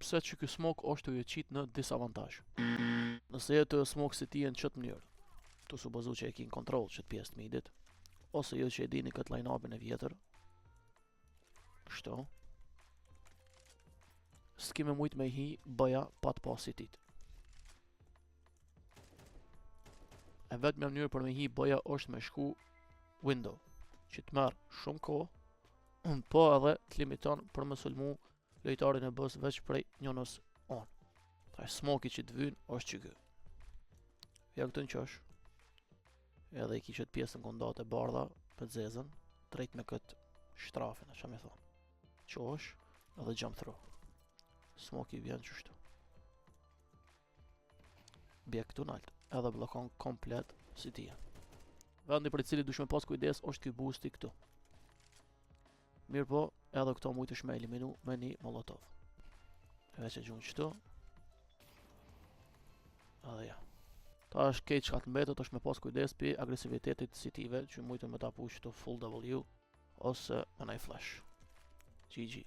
pse që ky smok është të qit në disavantazh. Nëse jetë smok si ti në qëtë mënyrë, të supozu që e kin kontrol qëtë pjesë të midit, ose jo që e dini këtë line-upin e vjetër, kështu, s'ki me mujt me hi bëja pa të pasitit. E vetëm mënyrë për me hi bëja është me shku window, që të merë shumë kohë, po edhe të limiton për më sulmu lojtarin e bës veç prej njënës on. Taj smoki që të vynë është që gë. Ja këtë në qësh, edhe i ki qëtë pjesën kondate bardha për zezën, drejt me këtë shtrafin, që me thonë. Qosh edhe jump throw. Smoki vjen qështu. Bje këtu nalt, edhe blokon komplet si tia. Vendi për i cili dush me pas kujdes është ky boosti këtu. Mirë po, edhe këto mujtësh me eliminu me një molotov. Veq e gjunë qëtu. Edhe ja. Ta është kejt që ka të mbetët është me pas kujdes për agresivitetit sitive që mujtën me ta pu qëtu full W ose me nej flash. GG.